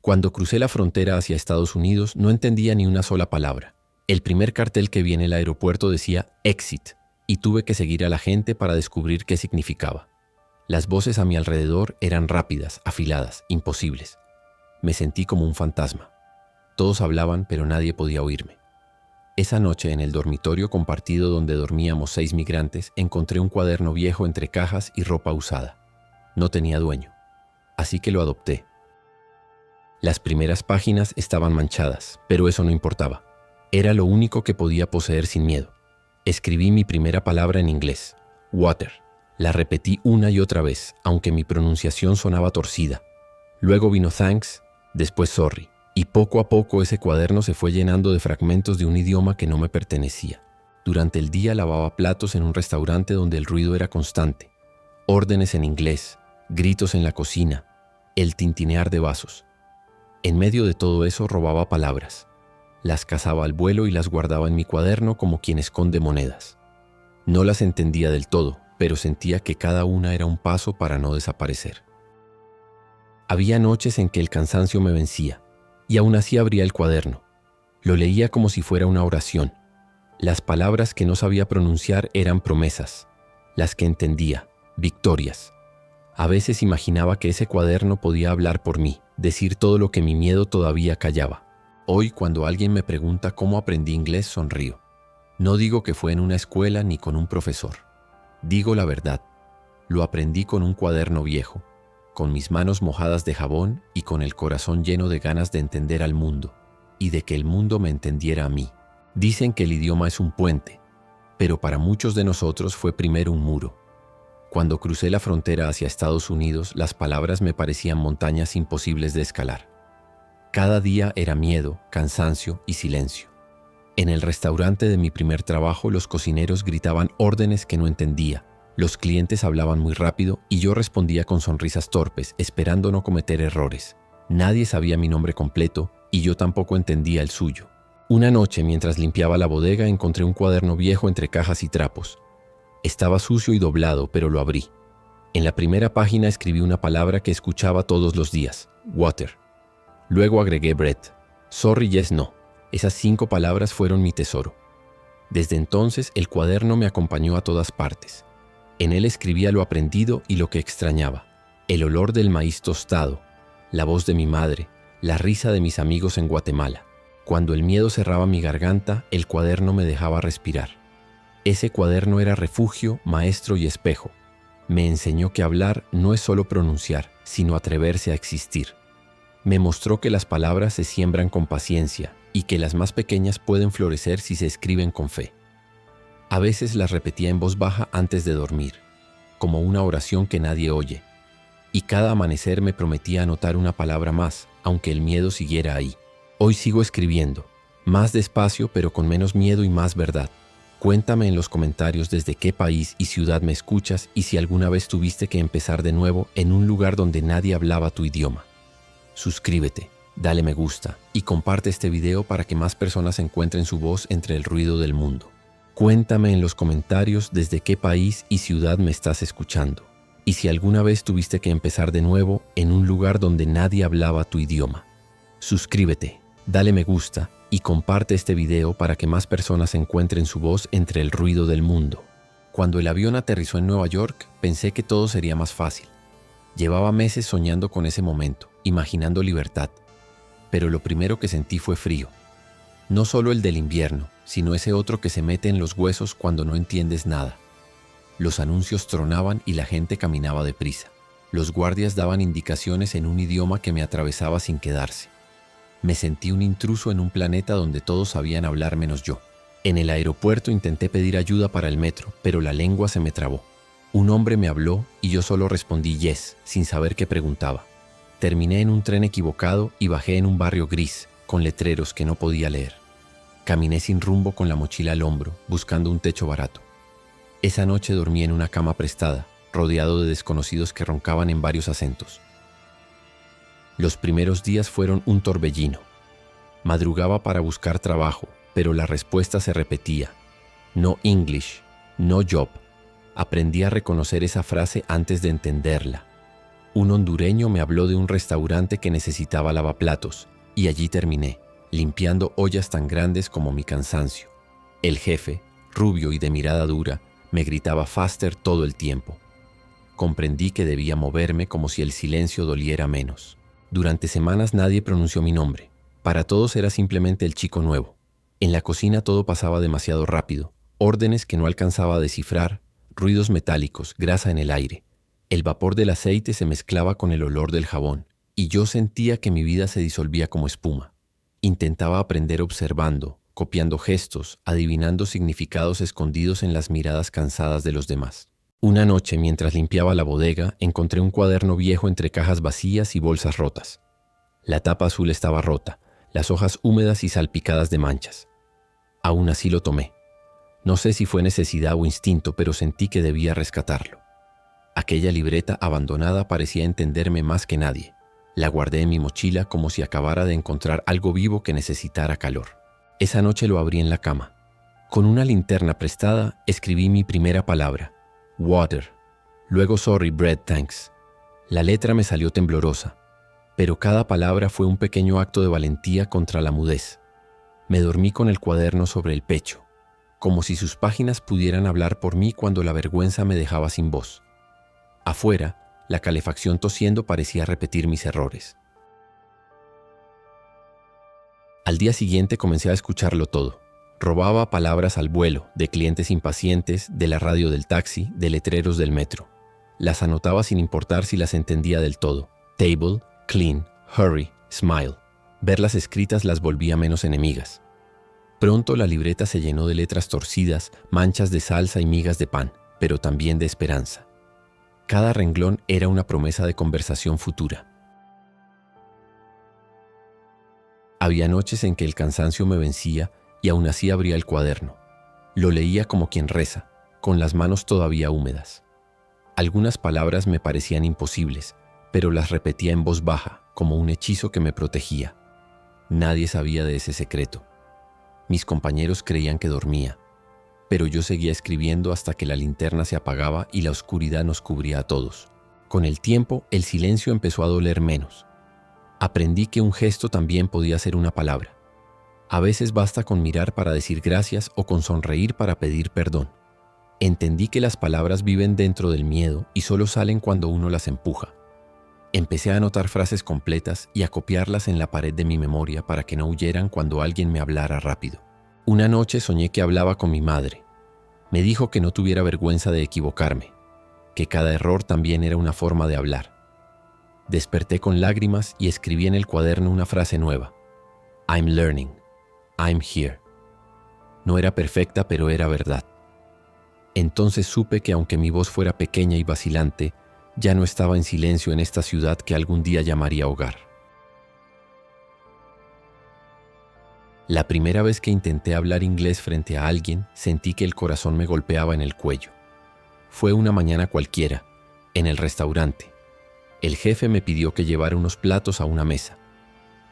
Cuando crucé la frontera hacia Estados Unidos no entendía ni una sola palabra. El primer cartel que vi en el aeropuerto decía Exit y tuve que seguir a la gente para descubrir qué significaba. Las voces a mi alrededor eran rápidas, afiladas, imposibles. Me sentí como un fantasma. Todos hablaban, pero nadie podía oírme. Esa noche, en el dormitorio compartido donde dormíamos 6 migrantes, encontré un cuaderno viejo entre cajas y ropa usada. No tenía dueño, así que lo adopté. Las primeras páginas estaban manchadas, pero eso no importaba. Era lo único que podía poseer sin miedo. Escribí mi primera palabra en inglés, water. La repetí una y otra vez, aunque mi pronunciación sonaba torcida. Luego vino thanks, después sorry. Y poco a poco ese cuaderno se fue llenando de fragmentos de un idioma que no me pertenecía. Durante el día lavaba platos en un restaurante donde el ruido era constante. Órdenes en inglés, gritos en la cocina, el tintinear de vasos. En medio de todo eso robaba palabras. Las cazaba al vuelo y las guardaba en mi cuaderno como quien esconde monedas. No las entendía del todo, pero sentía que cada una era un paso para no desaparecer. Había noches en que el cansancio me vencía, y aún así abría el cuaderno. Lo leía como si fuera una oración. Las palabras que no sabía pronunciar eran promesas. Las que entendía, victorias. A veces imaginaba que ese cuaderno podía hablar por mí, decir todo lo que mi miedo todavía callaba. Hoy, cuando alguien me pregunta cómo aprendí inglés, sonrío. No digo que fue en una escuela ni con un profesor. Digo la verdad. Lo aprendí con un cuaderno viejo, con mis manos mojadas de jabón y con el corazón lleno de ganas de entender al mundo y de que el mundo me entendiera a mí. Dicen que el idioma es un puente, pero para muchos de nosotros fue primero un muro. Cuando crucé la frontera hacia Estados Unidos, las palabras me parecían montañas imposibles de escalar. Cada día era miedo, cansancio y silencio. En el restaurante de mi primer trabajo, los cocineros gritaban órdenes que no entendía. Los clientes hablaban muy rápido y yo respondía con sonrisas torpes, esperando no cometer errores. Nadie sabía mi nombre completo y yo tampoco entendía el suyo. Una noche, mientras limpiaba la bodega, encontré un cuaderno viejo entre cajas y trapos. Estaba sucio y doblado, pero lo abrí. En la primera página escribí una palabra que escuchaba todos los días, water. Luego agregué bread. Sorry, yes, no. Esas 5 palabras fueron mi tesoro. Desde entonces, el cuaderno me acompañó a todas partes. En él escribía lo aprendido y lo que extrañaba. El olor del maíz tostado, la voz de mi madre, la risa de mis amigos en Guatemala. Cuando el miedo cerraba mi garganta, el cuaderno me dejaba respirar. Ese cuaderno era refugio, maestro y espejo. Me enseñó que hablar no es solo pronunciar, sino atreverse a existir. Me mostró que las palabras se siembran con paciencia y que las más pequeñas pueden florecer si se escriben con fe. A veces las repetía en voz baja antes de dormir, como una oración que nadie oye. Y cada amanecer me prometía anotar una palabra más, aunque el miedo siguiera ahí. Hoy sigo escribiendo, más despacio pero con menos miedo y más verdad. Cuéntame en los comentarios desde qué país y ciudad me escuchas y si alguna vez tuviste que empezar de nuevo en un lugar donde nadie hablaba tu idioma. Suscríbete, dale me gusta y comparte este video para que más personas encuentren su voz entre el ruido del mundo. Cuéntame en los comentarios desde qué país y ciudad me estás escuchando y si alguna vez tuviste que empezar de nuevo en un lugar donde nadie hablaba tu idioma. Suscríbete, dale me gusta y comparte este video para que más personas encuentren su voz entre el ruido del mundo. Cuando el avión aterrizó en Nueva York, pensé que todo sería más fácil. Llevaba meses soñando con ese momento, imaginando libertad. Pero lo primero que sentí fue frío. No solo el del invierno, sino ese otro que se mete en los huesos cuando no entiendes nada. Los anuncios tronaban y la gente caminaba deprisa. Los guardias daban indicaciones en un idioma que me atravesaba sin quedarse. Me sentí un intruso en un planeta donde todos sabían hablar menos yo. En el aeropuerto intenté pedir ayuda para el metro, pero la lengua se me trabó. Un hombre me habló y yo solo respondí yes, sin saber qué preguntaba. Terminé en un tren equivocado y bajé en un barrio gris, con letreros que no podía leer. Caminé sin rumbo con la mochila al hombro, buscando un techo barato. Esa noche dormí en una cama prestada, rodeado de desconocidos que roncaban en varios acentos. Los primeros días fueron un torbellino. Madrugaba para buscar trabajo, pero la respuesta se repetía. No English, no job. Aprendí a reconocer esa frase antes de entenderla. Un hondureño me habló de un restaurante que necesitaba lavaplatos, y allí terminé, limpiando ollas tan grandes como mi cansancio. El jefe, rubio y de mirada dura, me gritaba faster todo el tiempo. Comprendí que debía moverme como si el silencio doliera menos. Durante semanas nadie pronunció mi nombre. Para todos era simplemente el chico nuevo. En la cocina todo pasaba demasiado rápido. Órdenes que no alcanzaba a descifrar, ruidos metálicos, grasa en el aire. El vapor del aceite se mezclaba con el olor del jabón, y yo sentía que mi vida se disolvía como espuma. Intentaba aprender observando, copiando gestos, adivinando significados escondidos en las miradas cansadas de los demás. Una noche, mientras limpiaba la bodega, encontré un cuaderno viejo entre cajas vacías y bolsas rotas. La tapa azul estaba rota, las hojas húmedas y salpicadas de manchas. Aún así lo tomé. No sé si fue necesidad o instinto, pero sentí que debía rescatarlo. Aquella libreta abandonada parecía entenderme más que nadie. La guardé en mi mochila como si acabara de encontrar algo vivo que necesitara calor. Esa noche lo abrí en la cama. Con una linterna prestada, escribí mi primera palabra, water. Luego sorry, bread, thanks. La letra me salió temblorosa, pero cada palabra fue un pequeño acto de valentía contra la mudez. Me dormí con el cuaderno sobre el pecho, como si sus páginas pudieran hablar por mí cuando la vergüenza me dejaba sin voz. Afuera, la calefacción tosiendo parecía repetir mis errores. Al día siguiente comencé a escucharlo todo. Robaba palabras al vuelo, de clientes impacientes, de la radio del taxi, de letreros del metro. Las anotaba sin importar si las entendía del todo. Table, clean, hurry, smile. Verlas escritas las volvía menos enemigas. Pronto la libreta se llenó de letras torcidas, manchas de salsa y migas de pan, pero también de esperanza. Cada renglón era una promesa de conversación futura. Había noches en que el cansancio me vencía y aún así abría el cuaderno. Lo leía como quien reza, con las manos todavía húmedas. Algunas palabras me parecían imposibles, pero las repetía en voz baja, como un hechizo que me protegía. Nadie sabía de ese secreto. Mis compañeros creían que dormía, pero yo seguía escribiendo hasta que la linterna se apagaba y la oscuridad nos cubría a todos. Con el tiempo, el silencio empezó a doler menos. Aprendí que un gesto también podía ser una palabra. A veces basta con mirar para decir gracias o con sonreír para pedir perdón. Entendí que las palabras viven dentro del miedo y solo salen cuando uno las empuja. Empecé a anotar frases completas y a copiarlas en la pared de mi memoria para que no huyeran cuando alguien me hablara rápido. Una noche soñé que hablaba con mi madre. Me dijo que no tuviera vergüenza de equivocarme, que cada error también era una forma de hablar. Desperté con lágrimas y escribí en el cuaderno una frase nueva. I'm learning. I'm here. No era perfecta, pero era verdad. Entonces supe que aunque mi voz fuera pequeña y vacilante, ya no estaba en silencio en esta ciudad que algún día llamaría hogar. La primera vez que intenté hablar inglés frente a alguien, sentí que el corazón me golpeaba en el cuello. Fue una mañana cualquiera, en el restaurante. El jefe me pidió que llevara unos platos a una mesa.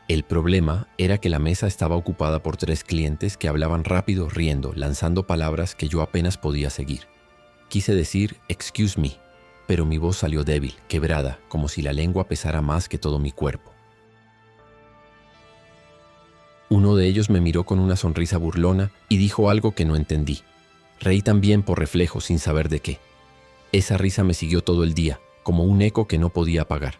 El problema era que la mesa estaba ocupada por 3 clientes que hablaban rápido, riendo, lanzando palabras que yo apenas podía seguir. Quise decir, excuse me, pero mi voz salió débil, quebrada, como si la lengua pesara más que todo mi cuerpo. Uno de ellos me miró con una sonrisa burlona y dijo algo que no entendí. Reí también por reflejo sin saber de qué. Esa risa me siguió todo el día, como un eco que no podía apagar.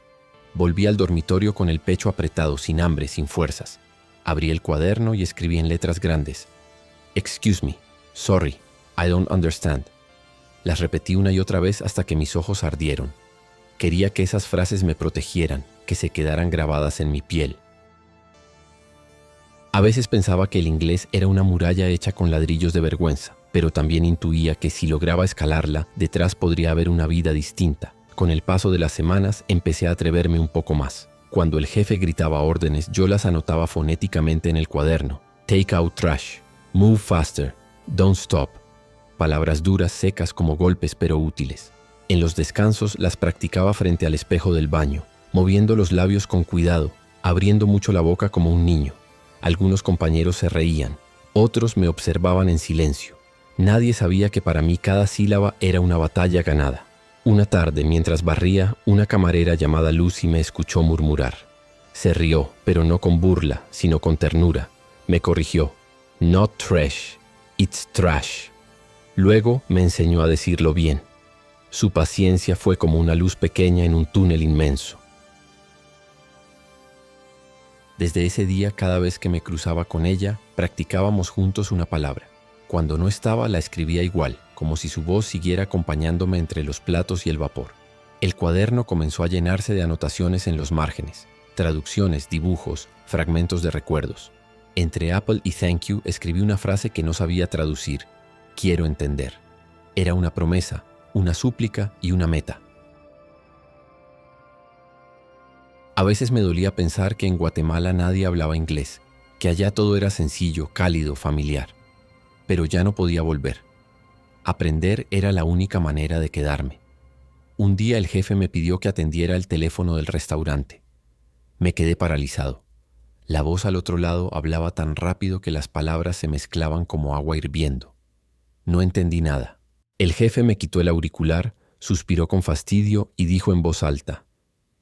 Volví al dormitorio con el pecho apretado, sin hambre, sin fuerzas. Abrí el cuaderno y escribí en letras grandes. Excuse me, sorry, I don't understand. Las repetí una y otra vez hasta que mis ojos ardieron. Quería que esas frases me protegieran, que se quedaran grabadas en mi piel. A veces pensaba que el inglés era una muralla hecha con ladrillos de vergüenza, pero también intuía que si lograba escalarla, detrás podría haber una vida distinta. Con el paso de las semanas empecé a atreverme un poco más. Cuando el jefe gritaba órdenes, yo las anotaba fonéticamente en el cuaderno. Take out trash, move faster, don't stop. Palabras duras, secas como golpes, pero útiles. En los descansos las practicaba frente al espejo del baño, moviendo los labios con cuidado, abriendo mucho la boca como un niño. Algunos compañeros se reían, otros me observaban en silencio. Nadie sabía que para mí cada sílaba era una batalla ganada. Una tarde, mientras barría, una camarera llamada Lucy me escuchó murmurar. Se rió, pero no con burla, sino con ternura. Me corrigió. Not trash, it's trash. Luego me enseñó a decirlo bien. Su paciencia fue como una luz pequeña en un túnel inmenso. Desde ese día, cada vez que me cruzaba con ella, practicábamos juntos una palabra. Cuando no estaba, la escribía igual, como si su voz siguiera acompañándome entre los platos y el vapor. El cuaderno comenzó a llenarse de anotaciones en los márgenes, traducciones, dibujos, fragmentos de recuerdos. Entre Apple y Thank You escribí una frase que no sabía traducir. Quiero entender. Era una promesa, una súplica y una meta. A veces me dolía pensar que en Guatemala nadie hablaba inglés, que allá todo era sencillo, cálido, familiar. Pero ya no podía volver. Aprender era la única manera de quedarme. Un día el jefe me pidió que atendiera el teléfono del restaurante. Me quedé paralizado. La voz al otro lado hablaba tan rápido que las palabras se mezclaban como agua hirviendo. No entendí nada. El jefe me quitó el auricular, suspiró con fastidio y dijo en voz alta: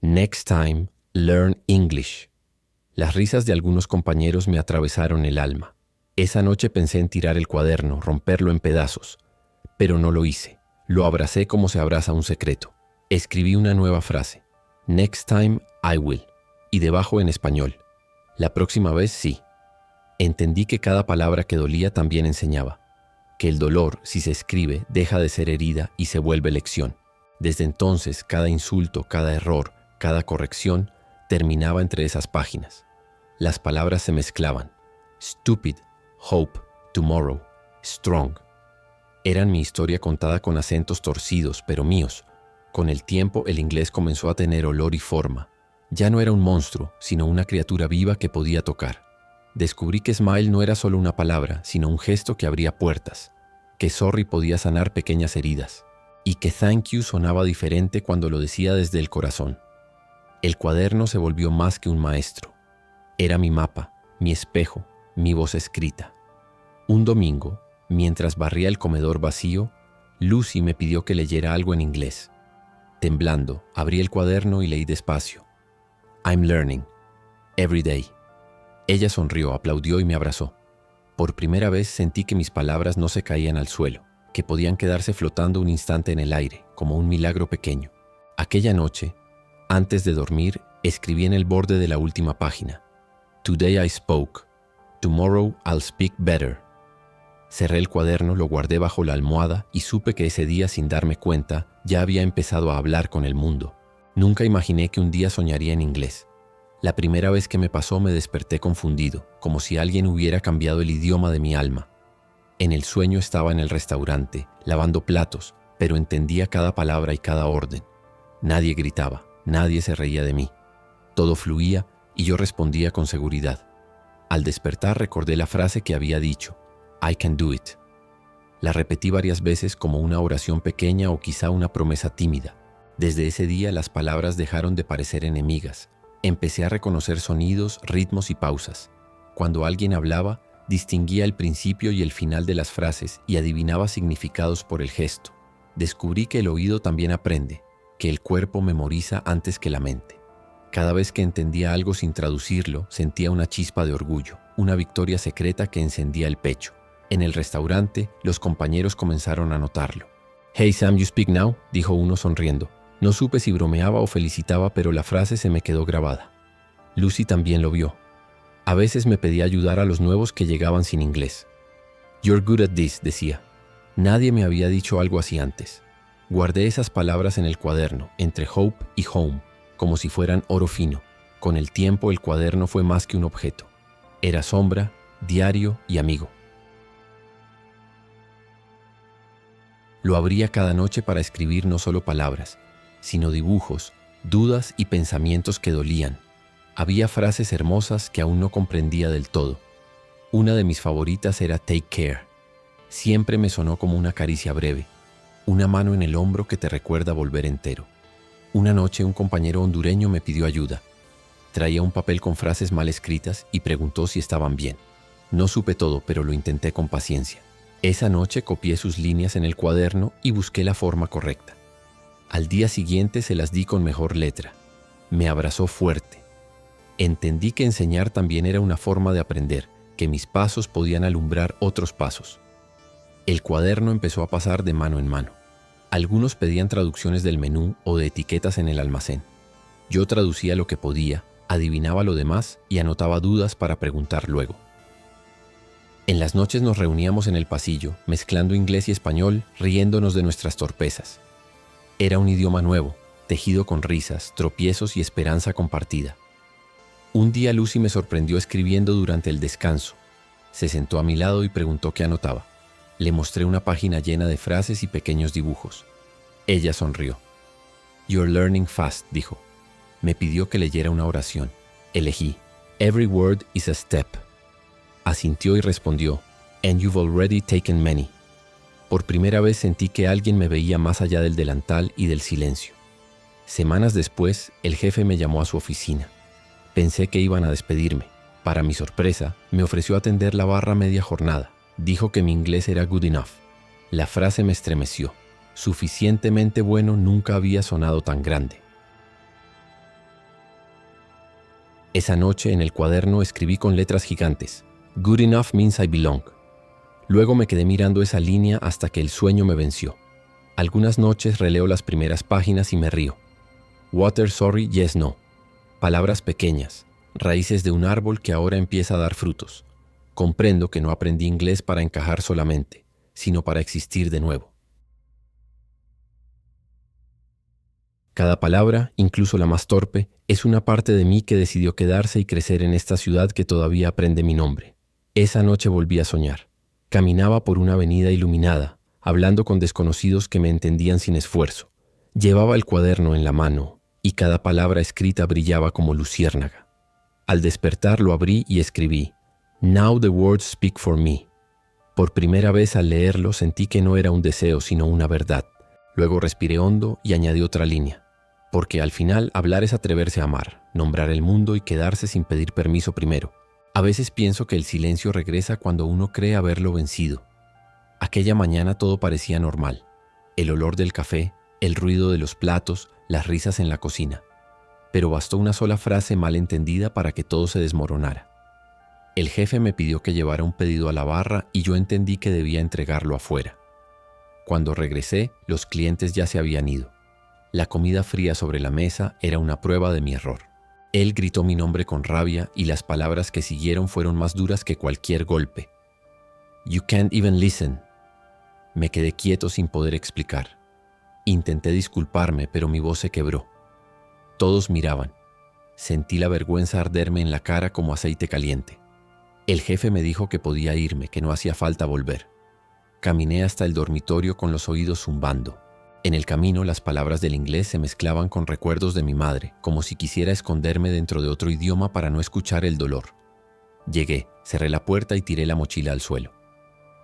"Next time, learn English". Las risas de algunos compañeros me atravesaron el alma. Esa noche pensé en tirar el cuaderno, romperlo en pedazos, pero no lo hice. Lo abracé como se abraza un secreto. Escribí una nueva frase: "Next time, I will", y debajo en español: "La próxima vez sí". Entendí que cada palabra que dolía también enseñaba, que el dolor, si se escribe, deja de ser herida y se vuelve lección. Desde entonces, cada insulto, cada error, cada corrección terminaba entre esas páginas. Las palabras se mezclaban. Stupid, hope, tomorrow, strong. Eran mi historia contada con acentos torcidos, pero míos. Con el tiempo, el inglés comenzó a tener olor y forma. Ya no era un monstruo, sino una criatura viva que podía tocar. Descubrí que smile no era solo una palabra, sino un gesto que abría puertas, que sorry podía sanar pequeñas heridas, y que thank you sonaba diferente cuando lo decía desde el corazón. El cuaderno se volvió más que un maestro. Era mi mapa, mi espejo, mi voz escrita. Un domingo, mientras barría el comedor vacío, Lucy me pidió que leyera algo en inglés. Temblando, abrí el cuaderno y leí despacio. I'm learning. Every day. Ella sonrió, aplaudió y me abrazó. Por primera vez sentí que mis palabras no se caían al suelo, que podían quedarse flotando un instante en el aire, como un milagro pequeño. Aquella noche, antes de dormir, escribí en el borde de la última página: Today I spoke. Tomorrow I'll speak better. Cerré el cuaderno, lo guardé bajo la almohada y supe que ese día, sin darme cuenta, ya había empezado a hablar con el mundo. Nunca imaginé que un día soñaría en inglés. La primera vez que me pasó me desperté confundido, como si alguien hubiera cambiado el idioma de mi alma. En el sueño estaba en el restaurante, lavando platos, pero entendía cada palabra y cada orden. Nadie gritaba, nadie se reía de mí. Todo fluía y yo respondía con seguridad. Al despertar recordé la frase que había dicho: I can do it. La repetí varias veces como una oración pequeña o quizá una promesa tímida. Desde ese día las palabras dejaron de parecer enemigas. Empecé a reconocer sonidos, ritmos y pausas. Cuando alguien hablaba, distinguía el principio y el final de las frases y adivinaba significados por el gesto. Descubrí que el oído también aprende, que el cuerpo memoriza antes que la mente. Cada vez que entendía algo sin traducirlo, sentía una chispa de orgullo, una victoria secreta que encendía el pecho. En el restaurante, los compañeros comenzaron a notarlo. "Hey Sam, you speak now", dijo uno sonriendo. No supe si bromeaba o felicitaba, pero la frase se me quedó grabada. Lucy también lo vio. A veces me pedía ayudar a los nuevos que llegaban sin inglés. "You're good at this", decía. Nadie me había dicho algo así antes. Guardé esas palabras en el cuaderno, entre hope y home, como si fueran oro fino. Con el tiempo el cuaderno fue más que un objeto. Era sombra, diario y amigo. Lo abría cada noche para escribir no solo palabras, sino dibujos, dudas y pensamientos que dolían. Había frases hermosas que aún no comprendía del todo. Una de mis favoritas era take care. Siempre me sonó como una caricia breve, una mano en el hombro que te recuerda volver entero. Una noche un compañero hondureño me pidió ayuda. Traía un papel con frases mal escritas y preguntó si estaban bien. No supe todo, pero lo intenté con paciencia. Esa noche copié sus líneas en el cuaderno y busqué la forma correcta. Al día siguiente se las di con mejor letra. Me abrazó fuerte. Entendí que enseñar también era una forma de aprender, que mis pasos podían alumbrar otros pasos. El cuaderno empezó a pasar de mano en mano. Algunos pedían traducciones del menú o de etiquetas en el almacén. Yo traducía lo que podía, adivinaba lo demás y anotaba dudas para preguntar luego. En las noches nos reuníamos en el pasillo, mezclando inglés y español, riéndonos de nuestras torpezas. Era un idioma nuevo, tejido con risas, tropiezos y esperanza compartida. Un día Lucy me sorprendió escribiendo durante el descanso. Se sentó a mi lado y preguntó qué anotaba. Le mostré una página llena de frases y pequeños dibujos. Ella sonrió. "You're learning fast", dijo. Me pidió que leyera una oración. Elegí. "Every word is a step". Asintió y respondió, "And you've already taken many". Por primera vez sentí que alguien me veía más allá del delantal y del silencio. Semanas después, el jefe me llamó a su oficina. Pensé que iban a despedirme. Para mi sorpresa, me ofreció atender la barra media jornada. Dijo que mi inglés era good enough. La frase me estremeció. Suficientemente bueno nunca había sonado tan grande. Esa noche en el cuaderno escribí con letras gigantes: "Good enough means I belong". Luego me quedé mirando esa línea hasta que el sueño me venció. Algunas noches releo las primeras páginas y me río. Water, sorry, yes, no. Palabras pequeñas, raíces de un árbol que ahora empieza a dar frutos. Comprendo que no aprendí inglés para encajar solamente, sino para existir de nuevo. Cada palabra, incluso la más torpe, es una parte de mí que decidió quedarse y crecer en esta ciudad que todavía aprende mi nombre. Esa noche volví a soñar. Caminaba por una avenida iluminada, hablando con desconocidos que me entendían sin esfuerzo. Llevaba el cuaderno en la mano, y cada palabra escrita brillaba como luciérnaga. Al despertar lo abrí y escribí: "Now the words speak for me". Por primera vez al leerlo sentí que no era un deseo sino una verdad. Luego respiré hondo y añadí otra línea. Porque al final hablar es atreverse a amar, nombrar el mundo y quedarse sin pedir permiso primero. A veces pienso que el silencio regresa cuando uno cree haberlo vencido. Aquella mañana todo parecía normal. El olor del café, el ruido de los platos, las risas en la cocina. Pero bastó una sola frase mal entendida para que todo se desmoronara. El jefe me pidió que llevara un pedido a la barra y yo entendí que debía entregarlo afuera. Cuando regresé, los clientes ya se habían ido. La comida fría sobre la mesa era una prueba de mi error. Él gritó mi nombre con rabia y las palabras que siguieron fueron más duras que cualquier golpe. "You can't even listen". Me quedé quieto sin poder explicar. Intenté disculparme, pero mi voz se quebró. Todos miraban. Sentí la vergüenza arderme en la cara como aceite caliente. El jefe me dijo que podía irme, que no hacía falta volver. Caminé hasta el dormitorio con los oídos zumbando. En el camino las palabras del inglés se mezclaban con recuerdos de mi madre, como si quisiera esconderme dentro de otro idioma para no escuchar el dolor. Llegué, cerré la puerta y tiré la mochila al suelo.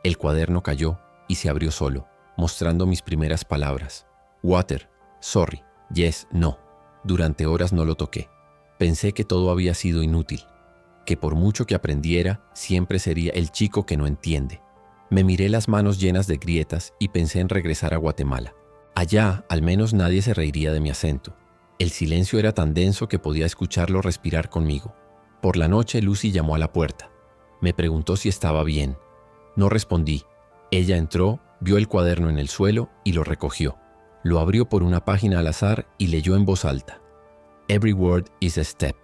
El cuaderno cayó y se abrió solo, mostrando mis primeras palabras. Water, sorry, yes, no. Durante horas no lo toqué. Pensé que todo había sido inútil, que por mucho que aprendiera, siempre sería el chico que no entiende. Me miré las manos llenas de grietas y pensé en regresar a Guatemala. Allá, al menos nadie se reiría de mi acento. El silencio era tan denso que podía escucharlo respirar conmigo. Por la noche, Lucy llamó a la puerta. Me preguntó si estaba bien. No respondí. Ella entró, vio el cuaderno en el suelo y lo recogió. Lo abrió por una página al azar y leyó en voz alta: "Every word is a step".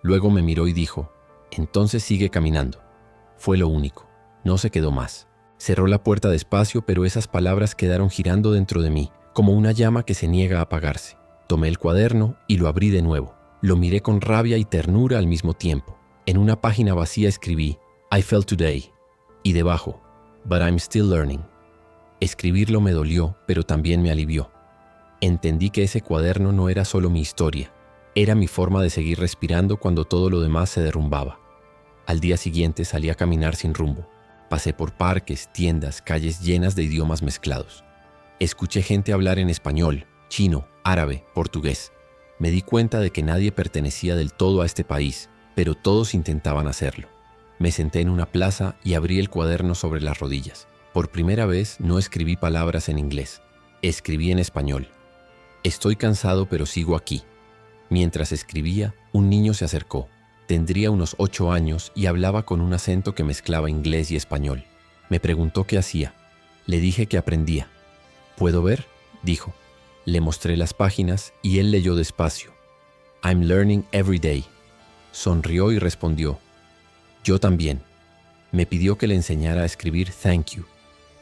Luego me miró y dijo: "Entonces sigue caminando". Fue lo único. No se quedó más. Cerró la puerta despacio, pero esas palabras quedaron girando dentro de mí, como una llama que se niega a apagarse. Tomé el cuaderno y lo abrí de nuevo. Lo miré con rabia y ternura al mismo tiempo. En una página vacía escribí: "I fell today". Y debajo: "But I'm still learning". Escribirlo me dolió, pero también me alivió. Entendí que ese cuaderno no era solo mi historia. Era mi forma de seguir respirando cuando todo lo demás se derrumbaba. Al día siguiente salí a caminar sin rumbo. Pasé por parques, tiendas, calles llenas de idiomas mezclados. Escuché gente hablar en español, chino, árabe, portugués. Me di cuenta de que nadie pertenecía del todo a este país, pero todos intentaban hacerlo. Me senté en una plaza y abrí el cuaderno sobre las rodillas. Por primera vez no escribí palabras en inglés, escribí en español. Estoy cansado pero sigo aquí. Mientras escribía, un niño se acercó. Tendría unos 8 años y hablaba con un acento que mezclaba inglés y español. Me preguntó qué hacía. Le dije que aprendía. ¿Puedo ver?, dijo. Le mostré las páginas y él leyó despacio. I'm learning every day. Sonrió y respondió. Yo también. Me pidió que le enseñara a escribir thank you.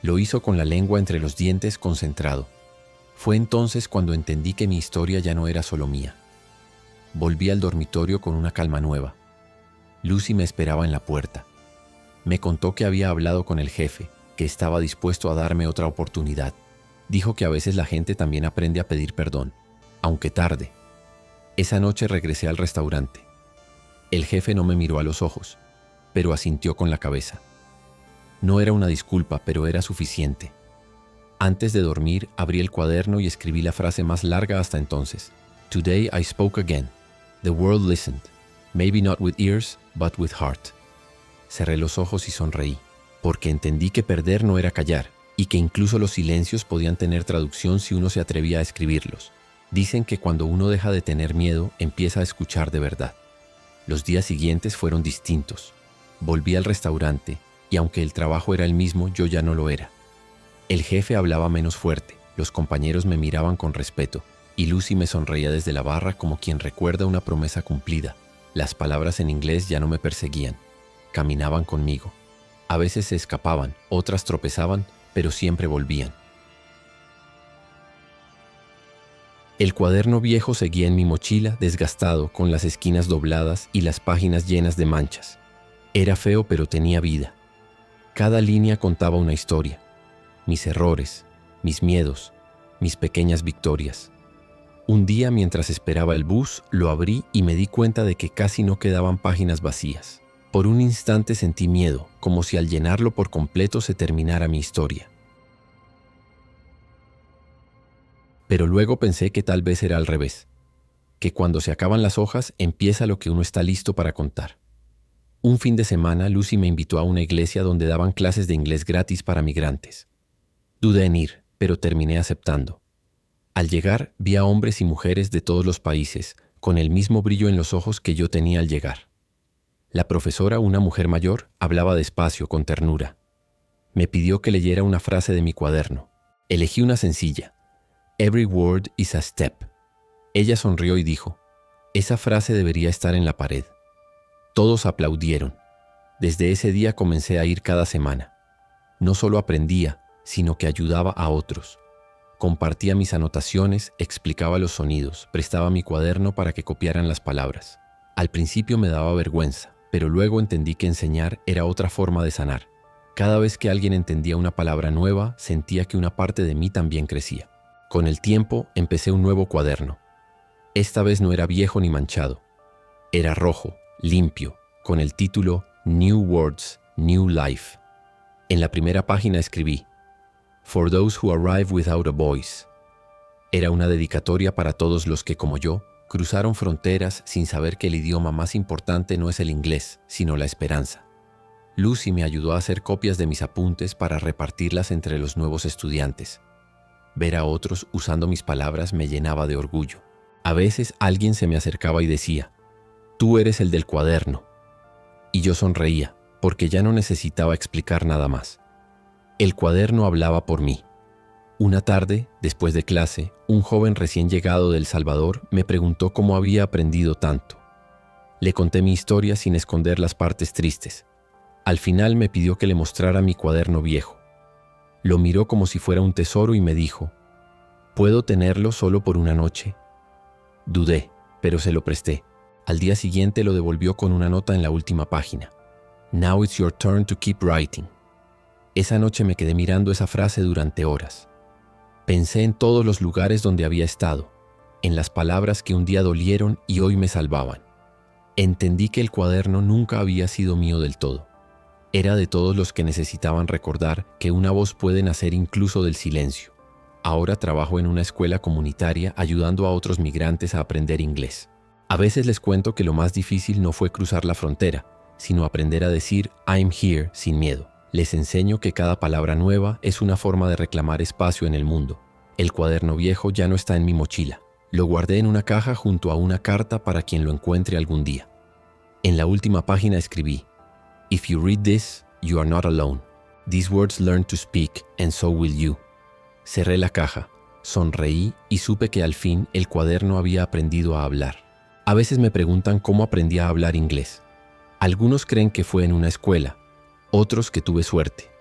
Lo hizo con la lengua entre los dientes, concentrado. Fue entonces cuando entendí que mi historia ya no era solo mía. Volví al dormitorio con una calma nueva. Lucy me esperaba en la puerta. Me contó que había hablado con el jefe, que estaba dispuesto a darme otra oportunidad. Dijo que a veces la gente también aprende a pedir perdón, aunque tarde. Esa noche regresé al restaurante. El jefe no me miró a los ojos, pero asintió con la cabeza. No era una disculpa, pero era suficiente. Antes de dormir, abrí el cuaderno y escribí la frase más larga hasta entonces. Today I spoke again. The world listened. Maybe not with ears, but with heart. Cerré los ojos y sonreí, porque entendí que perder no era callar, y que incluso los silencios podían tener traducción si uno se atrevía a escribirlos. Dicen que cuando uno deja de tener miedo, empieza a escuchar de verdad. Los días siguientes fueron distintos. Volví al restaurante, y aunque el trabajo era el mismo, yo ya no lo era. El jefe hablaba menos fuerte, los compañeros me miraban con respeto, y Lucy me sonreía desde la barra como quien recuerda una promesa cumplida. Las palabras en inglés ya no me perseguían, caminaban conmigo. A veces se escapaban, otras tropezaban, pero siempre volvían. El cuaderno viejo seguía en mi mochila, desgastado, con las esquinas dobladas y las páginas llenas de manchas. Era feo, pero tenía vida. Cada línea contaba una historia. Mis errores, mis miedos, mis pequeñas victorias. Un día, mientras esperaba el bus, lo abrí y me di cuenta de que casi no quedaban páginas vacías. Por un instante sentí miedo, como si al llenarlo por completo se terminara mi historia. Pero luego pensé que tal vez era al revés, que cuando se acaban las hojas empieza lo que uno está listo para contar. Un fin de semana, Lucy me invitó a una iglesia donde daban clases de inglés gratis para migrantes. Dudé en ir, pero terminé aceptando. Al llegar, vi a hombres y mujeres de todos los países, con el mismo brillo en los ojos que yo tenía al llegar. La profesora, una mujer mayor, hablaba despacio, con ternura. Me pidió que leyera una frase de mi cuaderno. Elegí una sencilla. Every word is a step. Ella sonrió y dijo, esa frase debería estar en la pared. Todos aplaudieron. Desde ese día comencé a ir cada semana. No solo aprendía, sino que ayudaba a otros. Compartía mis anotaciones, explicaba los sonidos, prestaba mi cuaderno para que copiaran las palabras. Al principio me daba vergüenza, pero luego entendí que enseñar era otra forma de sanar. Cada vez que alguien entendía una palabra nueva, sentía que una parte de mí también crecía. Con el tiempo, empecé un nuevo cuaderno. Esta vez no era viejo ni manchado. Era rojo, limpio, con el título New Words, New Life. En la primera página escribí, For those who arrive without a voice. Era una dedicatoria para todos los que, como yo, cruzaron fronteras sin saber que el idioma más importante no es el inglés, sino la esperanza. Lucy me ayudó a hacer copias de mis apuntes para repartirlas entre los nuevos estudiantes. Ver a otros usando mis palabras me llenaba de orgullo. A veces alguien se me acercaba y decía, «Tú eres el del cuaderno». Y yo sonreía, porque ya no necesitaba explicar nada más. El cuaderno hablaba por mí. Una tarde, después de clase, un joven recién llegado de El Salvador me preguntó cómo había aprendido tanto. Le conté mi historia sin esconder las partes tristes. Al final me pidió que le mostrara mi cuaderno viejo. Lo miró como si fuera un tesoro y me dijo, ¿puedo tenerlo solo por una noche? Dudé, pero se lo presté. Al día siguiente lo devolvió con una nota en la última página. Now it's your turn to keep writing. Esa noche me quedé mirando esa frase durante horas. Pensé en todos los lugares donde había estado, en las palabras que un día dolieron y hoy me salvaban. Entendí que el cuaderno nunca había sido mío del todo. Era de todos los que necesitaban recordar que una voz puede nacer incluso del silencio. Ahora trabajo en una escuela comunitaria ayudando a otros migrantes a aprender inglés. A veces les cuento que lo más difícil no fue cruzar la frontera, sino aprender a decir I'm here sin miedo. Les enseño que cada palabra nueva es una forma de reclamar espacio en el mundo. El cuaderno viejo ya no está en mi mochila. Lo guardé en una caja junto a una carta para quien lo encuentre algún día. En la última página escribí: "If you read this, you are not alone. These words learn to speak, and so will you". Cerré la caja, sonreí y supe que al fin el cuaderno había aprendido a hablar. A veces me preguntan cómo aprendí a hablar inglés. Algunos creen que fue en una escuela, otros que tuve suerte.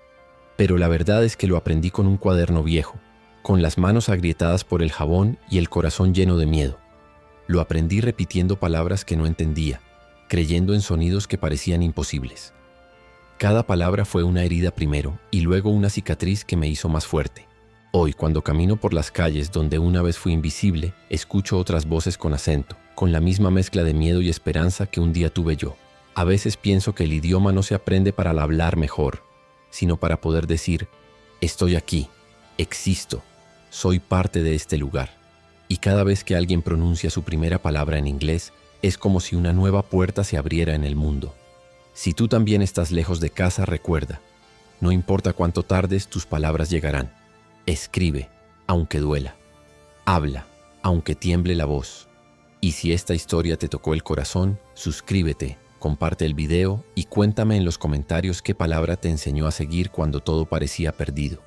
Pero la verdad es que lo aprendí con un cuaderno viejo, con las manos agrietadas por el jabón y el corazón lleno de miedo. Lo aprendí repitiendo palabras que no entendía, creyendo en sonidos que parecían imposibles. Cada palabra fue una herida primero y luego una cicatriz que me hizo más fuerte. Hoy, cuando camino por las calles donde una vez fui invisible, escucho otras voces con acento, con la misma mezcla de miedo y esperanza que un día tuve yo. A veces pienso que el idioma no se aprende para hablar mejor, sino para poder decir: estoy aquí, existo, soy parte de este lugar. Y cada vez que alguien pronuncia su primera palabra en inglés, es como si una nueva puerta se abriera en el mundo. Si tú también estás lejos de casa, recuerda, no importa cuánto tardes, tus palabras llegarán. Escribe, aunque duela. Habla, aunque tiemble la voz. Y si esta historia te tocó el corazón, suscríbete, comparte el video y cuéntame en los comentarios qué palabra te enseñó a seguir cuando todo parecía perdido.